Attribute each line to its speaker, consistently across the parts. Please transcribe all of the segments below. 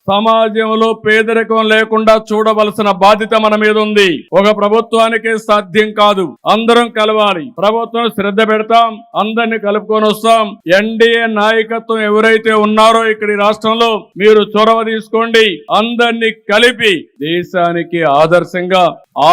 Speaker 1: సమాజంలో పేదరికం లేకుండా చూడవలసిన బాధ్యత మన మీద ఉంది. ఒక ప్రభుత్వానికి సాధ్యం కాదు, అందరం కలవాలి. ప్రభుత్వం శ్రద్ధ పెడతాం, అందరినీ కలుపుకొని వస్తాం. ఎన్డీఏ నాయకత్వం ఎవరైతే ఉన్నారో ఇక్కడ రాష్ట్రంలో మీరు చొరవ తీసుకోండి. అందరినీ కలిపి దేశానికి ఆదర్శంగా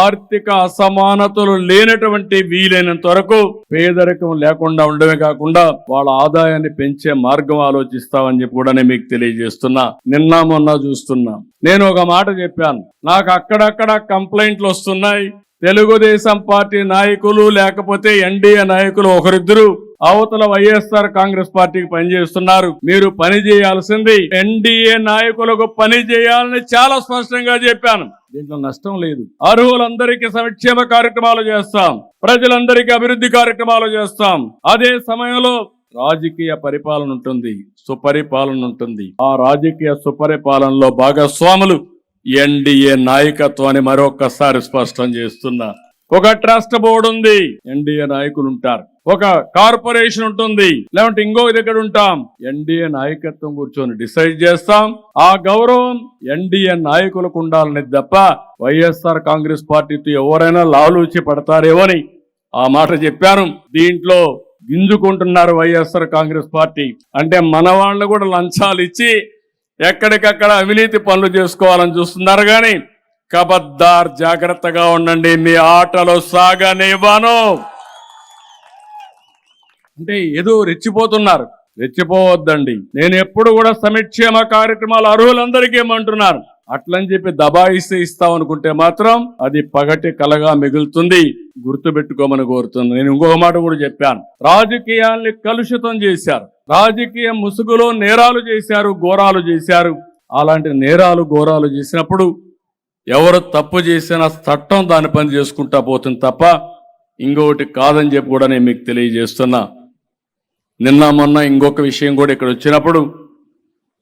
Speaker 1: ఆర్థిక అసమానతలు లేనటువంటి వీలైనంత వరకు పేదరికం లేకుండా ఉండడమే కాకుండా వాళ్ళ ఆదాయాన్ని పెంచే మార్గం ఆలోచిస్తామని చెప్పి కూడా నేను మీకు తెలియజేస్తున్నా. నిన్న మొన్న చూస్తున్నా, నేను ఒక మాట చెప్పాను, నాకు అక్కడక్కడ కంప్లైంట్లు వస్తున్నాయి. తెలుగుదేశం పార్టీ నాయకులు లేకపోతే ఎన్డీఏ నాయకులు ఒకరిద్దరు అవతల వైఎస్ఆర్ కాంగ్రెస్ పార్టీకి పనిచేస్తున్నారు. మీరు పని చేయాల్సింది ఎన్డీఏ నాయకులకు పని చేయాలని చాలా స్పష్టంగా చెప్పాను. దీంట్లో నష్టం లేదు. అర్హులందరికీ సంక్షేమ కార్యక్రమాలు చేస్తాం, ప్రజలందరికీ అభివృద్ధి కార్యక్రమాలు చేస్తాం. అదే సమయంలో రాజకీయ పరిపాలన ఉంటుంది, సుపరిపాలన ఉంటుంది. ఆ రాజకీయ సుపరిపాలనలో భాగస్వాములు ఎన్డీఏ నాయకత్వాన్ని మరొకసారి స్పష్టం చేస్తున్నా. ఒక ట్రస్ట్ బోర్డు ఉంది, ఎన్డీఏ నాయకులు ఉంటారు. ఒక కార్పొరేషన్ ఉంటుంది, లేదంటే ఇంకొక దగ్గర ఉంటాం. ఎన్డీఏ నాయకత్వం కూర్చొని డిసైడ్ చేస్తాం. ఆ గౌరవం ఎన్డీఏ నాయకులకు ఉండాలని తప్ప వైఎస్ఆర్ కాంగ్రెస్ పార్టీతో ఎవరైనా లాలూచి పడతారేమోని ఆ మాట చెప్పాను. దీంట్లో గింజుకుంటున్నారు వైఎస్ఆర్ కాంగ్రెస్ పార్టీ. అంటే మన వాళ్ళు కూడా లంచాలు ఇచ్చి ఎక్కడికక్కడ అవినీతి పనులు చేసుకోవాలని చూస్తున్నారు. కానీ కబద్దార్, జాగ్రత్తగా ఉండండి, మీ ఆటలు సాగనివ్వను. అంటే ఏదో రెచ్చిపోతున్నారు, రెచ్చిపోవద్దండి. నేను ఎప్పుడు కూడా సంక్షేమ కార్యక్రమాలు అర్హులందరికీ ఏమంటున్నారు. అట్లని చెప్పి దబాయిస్తే ఇస్తాం అనుకుంటే మాత్రం అది పగటి కలగా మిగులుతుంది. గుర్తుపెట్టుకోమని కోరుతుంది. నేను ఇంకొక మాట కూడా చెప్పాను, రాజకీయాల్ని కలుషితం చేశారు, రాజకీయ ముసుగులో నేరాలు చేశారు, ఘోరాలు చేశారు. అలాంటి నేరాలు ఘోరాలు చేసినప్పుడు ఎవరు తప్పు చేసినా చట్టం దాని పని చేసుకుంటా పోతుంది తప్ప ఇంకొకటి కాదని చెప్పి కూడా నేను మీకు తెలియజేస్తున్నా. నిన్న మొన్న ఇంకొక విషయం కూడా ఇక్కడ వచ్చినప్పుడు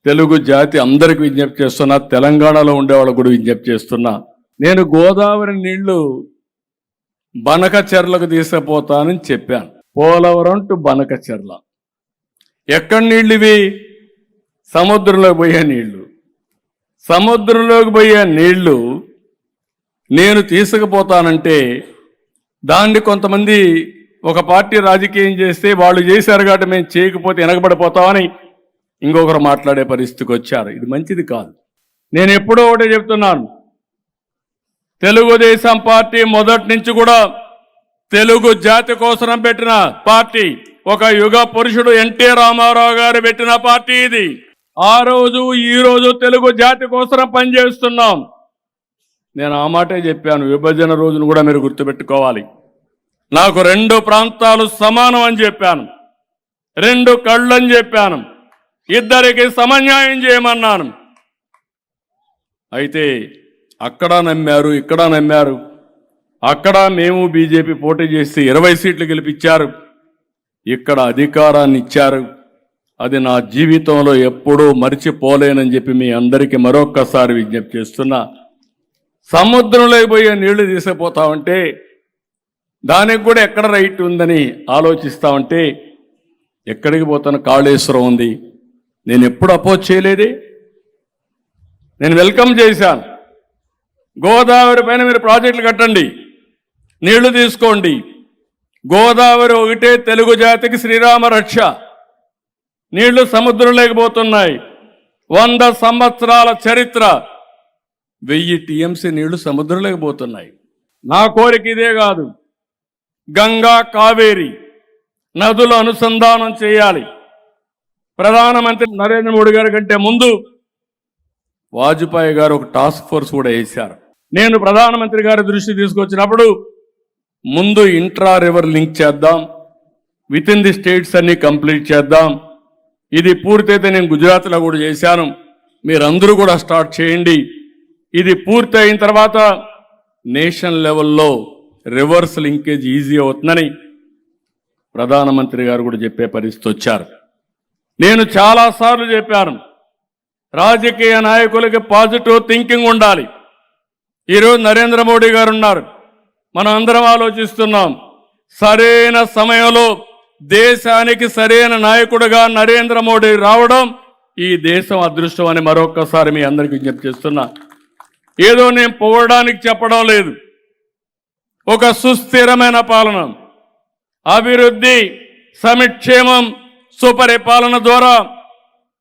Speaker 1: తెలుగు జాతి అందరికి విజ్ఞప్తి చేస్తున్నా, తెలంగాణలో ఉండేవాళ్ళకు కూడా విజ్ఞప్తి చేస్తున్నా. నేను గోదావరి నీళ్లు బనకచెర్లకు తీసుకుపోతానని చెప్పాను. పోలవరం టు బనకచెర్ల. ఎక్కడి నీళ్ళు ఇవి? సముద్రంలోకి పోయే నీళ్లు. సముద్రంలోకి పోయే నీళ్లు నేను తీసుకుపోతానంటే దాన్ని కొంతమంది ఒక పార్టీ రాజకీయం చేస్తే వాళ్ళు చేశారు కాబట్టి మేము చేయకపోతే వెనకబడిపోతామని ఇంకొకరు మాట్లాడే పరిస్థితికి వచ్చారు. ఇది మంచిది కాదు. నేను ఎప్పుడో ఒకటే చెప్తున్నాను, తెలుగుదేశం పార్టీ మొదటి నుంచి కూడా తెలుగు జాతి కోసం పెట్టిన పార్టీ. ఒక యుగ పురుషుడు ఎన్టీ రామారావు గారు పెట్టిన పార్టీ ఇది. ఆ రోజు ఈ రోజు తెలుగు జాతి కోసం పనిచేస్తున్నాం. నేను ఆ మాటే చెప్పాను. విభజన రోజును కూడా మీరు గుర్తుపెట్టుకోవాలి. నాకు 2 ప్రాంతాలు సమానం అని చెప్పాను, 2 కళ్ళు అని చెప్పాను, ఇద్దరికి సమన్యాయం చేయమన్నాను. అయితే అక్కడ నమ్మారు, ఇక్కడ నమ్మారు. అక్కడ మేము బీజేపీ పోటీ చేసి 20 సీట్లు గెలిపించారు, ఇక్కడ అధికారాన్ని ఇచ్చారు. అది నా జీవితంలో ఎప్పుడూ మర్చిపోలేనని చెప్పి మీ అందరికీ మరొక్కసారి విజ్ఞప్తి చేస్తున్నా. సముద్రంలో పోయే నీళ్లు తీసుకుపోతామంటే దానికి కూడా ఎక్కడ రైట్ ఉందని ఆలోచిస్తామంటే ఎక్కడికి పోతాను? కాళేశ్వరం ఉంది. నేను ఎప్పుడు అపోజ్ చేయలేదే, నేను వెల్కమ్ చేశాను. గోదావరి పైన మీరు ప్రాజెక్టులు కట్టండి, నీళ్లు తీసుకోండి. గోదావరి ఒకటే తెలుగు జాతికి శ్రీరామ రక్ష. నీళ్లు సముద్రంలోకి పోతున్నాయి. 100 సంవత్సరాల చరిత్ర, 1000 టీఎంసీ నీళ్లు సముద్రంలోకి పోతున్నాయి. నా కోరిక ఇదే కాదు, గంగా కావేరి నదులు అనుసంధానం చేయాలి. ప్రధానమంత్రి నరేంద్ర మోడీ గారి కంటే ముందు వాజ్పేయి గారు ఒక టాస్క్ ఫోర్స్ కూడా వేశారు. నేను ప్రధానమంత్రి గారి దృష్టి తీసుకొచ్చినప్పుడు ముందు ఇంట్రా రివర్ లింక్ చేద్దాం, విత్ ఇన్ ది స్టేట్స్ అన్ని కంప్లీట్ చేద్దాం. ఇది పూర్తయితే నేను గుజరాత్లో కూడా చేశాను, మీరందరూ కూడా స్టార్ట్ చేయండి. ఇది పూర్తి అయిన తర్వాత నేషనల్ లెవెల్లో రివర్స్ లింకేజ్ ఈజీ అవుతుందని ప్రధానమంత్రి గారు కూడా చెప్పే పరిస్థితి వచ్చారు. నేను చాలాసార్లు చెప్పాను, రాజకీయ నాయకులకి పాజిటివ్ థింకింగ్ ఉండాలి. ఈరోజు నరేంద్ర మోడీ గారు ఉన్నారు, మనం అందరం ఆలోచిస్తున్నాం. సరైన సమయంలో దేశానికి సరైన నాయకుడిగా నరేంద్ర మోడీ రావడం ఈ దేశం అదృష్టం అని మరొక్కసారి మీ అందరికీ విజ్ఞప్తి చేస్తున్నా. ఏదో నేను పొగడడానికి చెప్పడం లేదు. ఒక సుస్థిరమైన పాలన, అభివృద్ధి, సంక్షేమం, సుపరిపాలన ద్వారా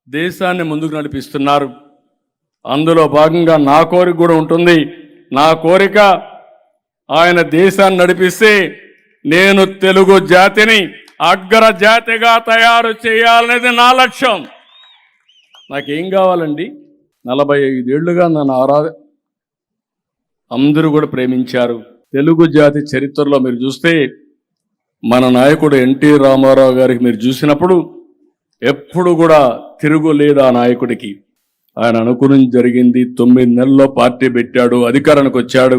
Speaker 1: దేశాన్ని ముందుకు నడిపిస్తున్నారు. అందులో భాగంగా నా కోరిక కూడా ఉంటుంది. నా కోరిక ఆయన దేశాన్ని నడిపిస్తే నేను తెలుగు జాతిని అగ్ర జాతిగా తయారు చేయాలనేది నా లక్ష్యం. నాకేం కావాలండి? 45 ఏళ్లుగా నన్ను అందరూ కూడా ప్రేమించారు. తెలుగు జాతి చరిత్రలో మీరు చూస్తే మన నాయకుడు ఎన్టీ రామారావు గారికి మీరు చూసినప్పుడు ఎప్పుడు కూడా తిరుగులేదు ఆ నాయకుడికి. ఆయన అనుకుని జరిగింది. 9 నెలల్లో పార్టీ పెట్టాడు, అధికారానికి వచ్చాడు.